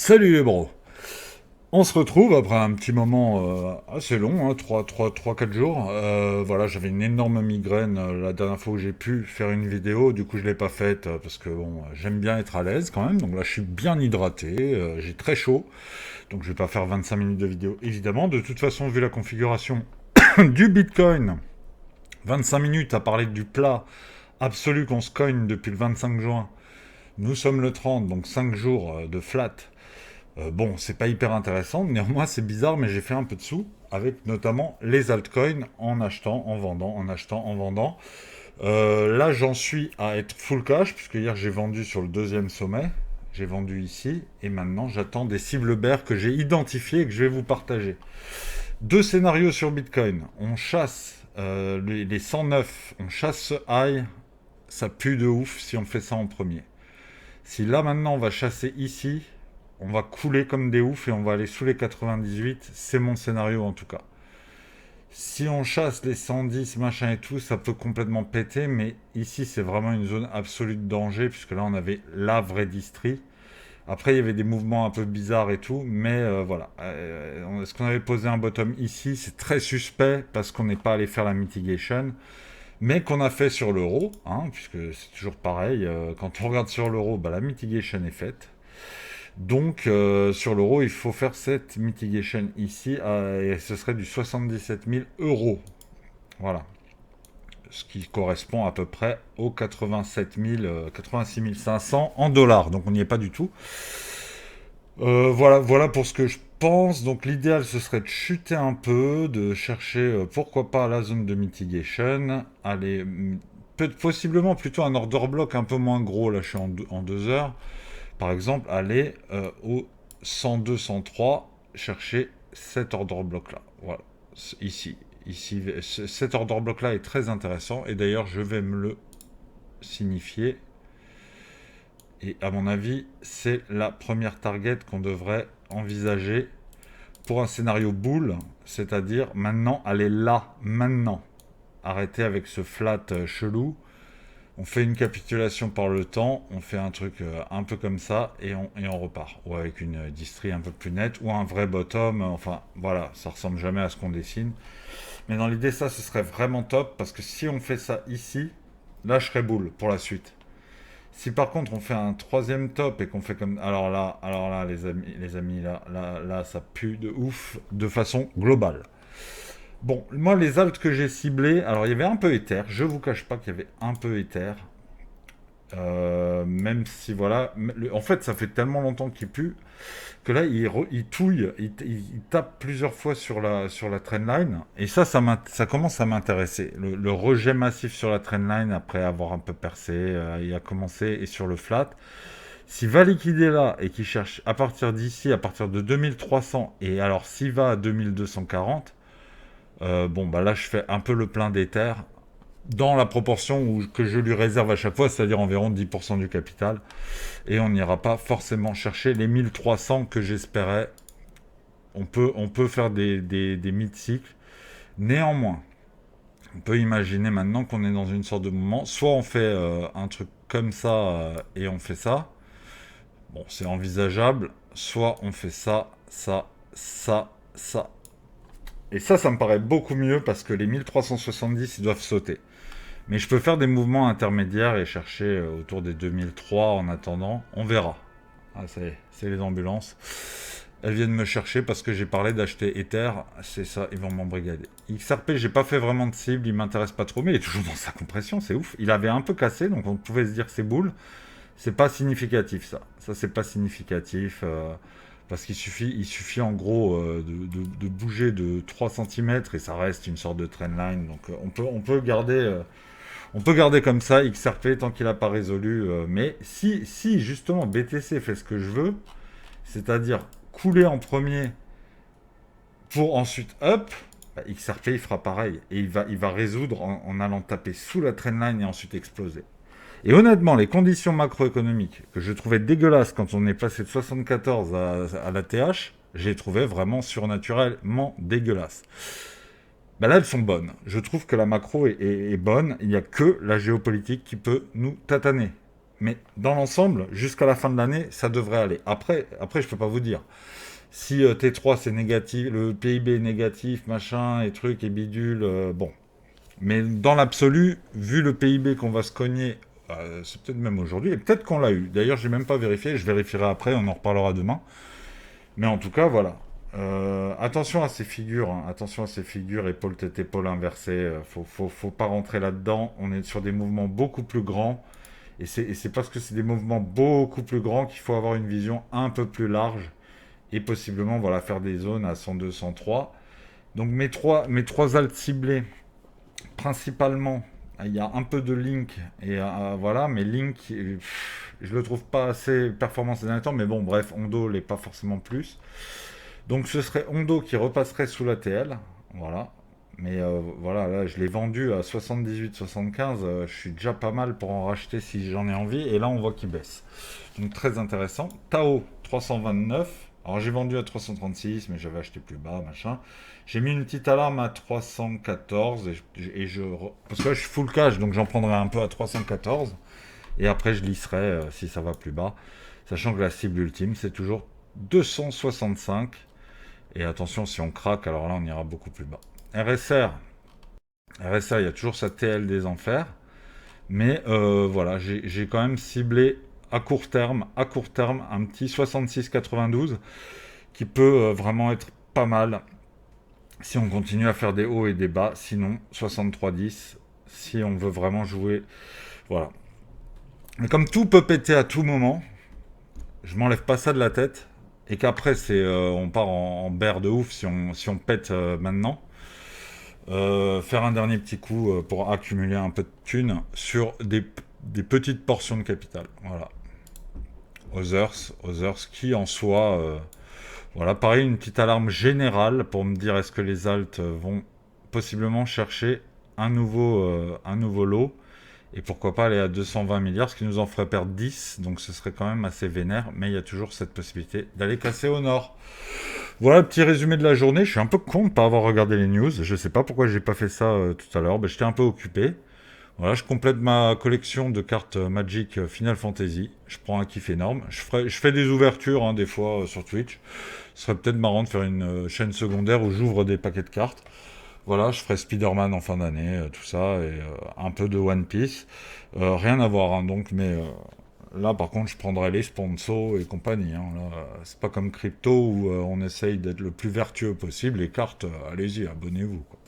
Salut les bros. On se retrouve après un petit moment assez long, hein, 4 jours. Voilà, j'avais une énorme migraine la dernière fois où j'ai pu faire une vidéo. Du coup, je l'ai pas faite parce que bon, j'aime bien être à l'aise quand même. Donc là, je suis bien hydraté, j'ai très chaud. Donc je vais pas faire 25 minutes de vidéo, évidemment. De toute façon, vu la configuration du Bitcoin, 25 minutes à parler du plat absolu qu'on se cogne depuis le 25 juin. Nous sommes le 30, donc 5 jours de flat. Bon, c'est pas hyper intéressant, néanmoins c'est bizarre, mais j'ai fait un peu de sous avec notamment les altcoins en achetant, en vendant, en achetant, en vendant. Là, j'en suis à être full cash, puisque hier j'ai vendu sur le deuxième sommet, j'ai vendu ici, et maintenant j'attends des cibles bear que j'ai identifiées et que je vais vous partager. Deux scénarios sur Bitcoin. On chasse les 109, on chasse ce high, ça pue de ouf si on fait ça en premier. Si là maintenant on va chasser ici, on va couler comme des oufs et on va aller sous les 98. C'est mon scénario en tout cas. Si on chasse les 110, machin et tout, ça peut complètement péter, mais ici c'est vraiment une zone absolue de danger, puisque là on avait la vraie distrie. Après il y avait des mouvements un peu bizarres et tout, mais voilà. Est-ce qu'on avait posé un bottom ici? C'est très suspect, parce qu'on n'est pas allé faire la mitigation, mais qu'on a fait sur l'euro, hein, puisque c'est toujours pareil. Quand on regarde sur l'euro, bah, la mitigation est faite. Donc, sur l'euro, il faut faire cette mitigation ici, et ce serait du 77 000 euros. Voilà. Ce qui correspond à peu près aux 87 000, 86 500 en dollars. Donc, on n'y est pas du tout. Voilà pour ce que je pense. Donc, l'idéal, ce serait de chuter un peu, de chercher, pourquoi pas, la zone de mitigation. Aller, possiblement plutôt un order block un peu moins gros. Là, je suis en 2 heures. Par exemple, aller au 102, 103, chercher cet order block-là. Voilà, ici. Ici, cet order block-là est très intéressant. Et d'ailleurs, je vais me le signifier. Et à mon avis, c'est la première target qu'on devrait envisager pour un scénario bull. C'est-à-dire, maintenant, aller là, maintenant. Arrêter avec ce flat chelou. On fait une capitulation par le temps, on fait un truc un peu comme ça et on repart. Ou avec une distrie un peu plus nette, ou un vrai bottom. Enfin, voilà, ça ressemble jamais à ce qu'on dessine. Mais dans l'idée, ça, ce serait vraiment top, parce que si on fait ça ici, là, je serais boule pour la suite. Si par contre on fait un troisième top et qu'on fait comme... Alors là, les amis, là, ça pue de ouf de façon globale. Bon, moi, les alts que j'ai ciblés, alors il y avait un peu Ether, je vous cache pas qu'il y avait un peu Ether. Même si voilà, en fait ça fait tellement longtemps qu'il pue que là il touille, il tape plusieurs fois sur la trendline et ça commence à m'intéresser. Le rejet massif sur la trendline après avoir un peu percé, il a commencé et sur le flat. S'il va liquider là et qu'il cherche à partir d'ici, à partir de 2300 et alors s'il va à 2240, bon bah là je fais un peu le plein d'éther dans la proportion que je lui réserve à chaque fois, c'est-à-dire environ 10% du capital. Et on n'ira pas forcément chercher les 1300 que j'espérais. On peut faire des mid-cycles. Néanmoins, on peut imaginer maintenant qu'on est dans une sorte de moment. Soit on fait un truc comme ça et on fait ça. Bon, c'est envisageable. Soit on fait ça, ça, ça, ça. Et ça me paraît beaucoup mieux parce que les 1370, ils doivent sauter. Mais je peux faire des mouvements intermédiaires et chercher autour des 2003 en attendant. On verra. Ah, ça y est, c'est les ambulances. Elles viennent me chercher parce que j'ai parlé d'acheter Ether. C'est ça, ils vont m'embrigader. XRP, j'ai pas fait vraiment de cible, il m'intéresse pas trop, mais il est toujours dans sa compression, c'est ouf. Il avait un peu cassé, donc on pouvait se dire que c'est boule. C'est pas significatif ça. Ça, c'est pas significatif. Parce qu'il suffit en gros de bouger de 3 cm et ça reste une sorte de trendline. Donc on peut garder comme ça XRP tant qu'il n'a pas résolu. Mais si justement BTC fait ce que je veux, c'est-à-dire couler en premier pour ensuite up, bah, XRP il fera pareil. Et il va résoudre en allant taper sous la trendline et ensuite exploser. Et honnêtement, les conditions macroéconomiques que je trouvais dégueulasses quand on est passé de 74 à la TH, j'ai trouvé vraiment surnaturellement dégueulasses. Ben là, elles sont bonnes. Je trouve que la macro est bonne. Il n'y a que la géopolitique qui peut nous tataner. Mais dans l'ensemble, jusqu'à la fin de l'année, ça devrait aller. Après je peux pas vous dire. Si T3 c'est négatif, le PIB est négatif, machin, et trucs, et bidule, bon. Mais dans l'absolu, vu le PIB qu'on va se cogner, c'est peut-être même aujourd'hui, et peut-être qu'on l'a eu. D'ailleurs, j'ai même pas vérifié, je vérifierai après, on en reparlera demain. Mais en tout cas, voilà. Attention à ces figures, hein. Attention à ces figures, épaule tête épaule inversée. Faut pas rentrer là-dedans. On est sur des mouvements beaucoup plus grands. Et c'est parce que c'est des mouvements beaucoup plus grands qu'il faut avoir une vision un peu plus large. Et possiblement, voilà, faire des zones à 102, 103. Donc mes trois altes ciblées, principalement, il y a un peu de Link. Et voilà, mais Link, je le trouve pas assez performant ces derniers temps. Mais bon, bref, Hondo l'est pas forcément plus. Donc ce serait Hondo qui repasserait sous la TL, voilà. Mais voilà, là je l'ai vendu à 78-75, je suis déjà pas mal pour en racheter si j'en ai envie, et là on voit qu'il baisse. Donc très intéressant. Tao 329, alors j'ai vendu à 336, mais j'avais acheté plus bas, machin. J'ai mis une petite alarme à 314, parce que là je suis full cash, donc j'en prendrai un peu à 314, et après je lisserai si ça va plus bas, sachant que la cible ultime c'est toujours 265. Et attention, si on craque, alors là, on ira beaucoup plus bas. RSR, il y a toujours sa TL des enfers. Mais voilà, j'ai quand même ciblé à court terme, un petit 66,92 qui peut vraiment être pas mal si on continue à faire des hauts et des bas. Sinon, 63,10 si on veut vraiment jouer. Voilà. Mais comme tout peut péter à tout moment, je m'enlève pas ça de la tête. Et qu'après, on part en bear de ouf si on pète maintenant. Faire un dernier petit coup pour accumuler un peu de thunes sur des petites portions de capital. Voilà. Others qui en soi, voilà, pareil, une petite alarme générale pour me dire est-ce que les alts vont possiblement chercher un nouveau lot. Et pourquoi pas aller à 220 milliards, ce qui nous en ferait perdre 10, donc ce serait quand même assez vénère, mais il y a toujours cette possibilité d'aller casser au nord. Voilà, petit résumé de la journée. Je suis un peu con de ne pas avoir regardé les news. Je sais pas pourquoi j'ai pas fait ça tout à l'heure. Ben, j'étais un peu occupé. Voilà, je complète ma collection de cartes Magic Final Fantasy. Je prends un kiff énorme. Je fais des ouvertures hein, des fois sur Twitch. Ce serait peut-être marrant de faire une chaîne secondaire où j'ouvre des paquets de cartes. Voilà, je ferai Spider-Man en fin d'année, tout ça, et un peu de One Piece. Rien à voir, hein, donc, mais là, par contre, je prendrai les sponsors et compagnie. Hein, là, c'est pas comme crypto où on essaye d'être le plus vertueux possible. Les cartes, allez-y, abonnez-vous, quoi.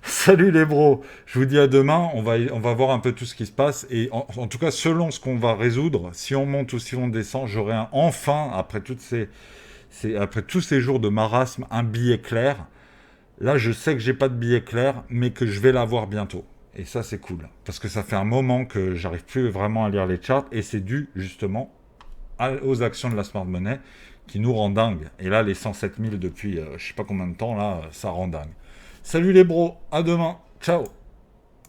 Salut les bros, je vous dis à demain, on va voir un peu tout ce qui se passe, et en tout cas, selon ce qu'on va résoudre, si on monte ou si on descend, j'aurai enfin, après tous ces jours de marasme, un billet clair. Là, je sais que j'ai pas de billet clair, mais que je vais l'avoir bientôt. Et ça, c'est cool. Parce que ça fait un moment que j'arrive plus vraiment à lire les charts. Et c'est dû, justement, aux actions de la smart money qui nous rend dingue. Et là, les 107 000 depuis je sais pas combien de temps, là, ça rend dingue. Salut les bros, à demain. Ciao.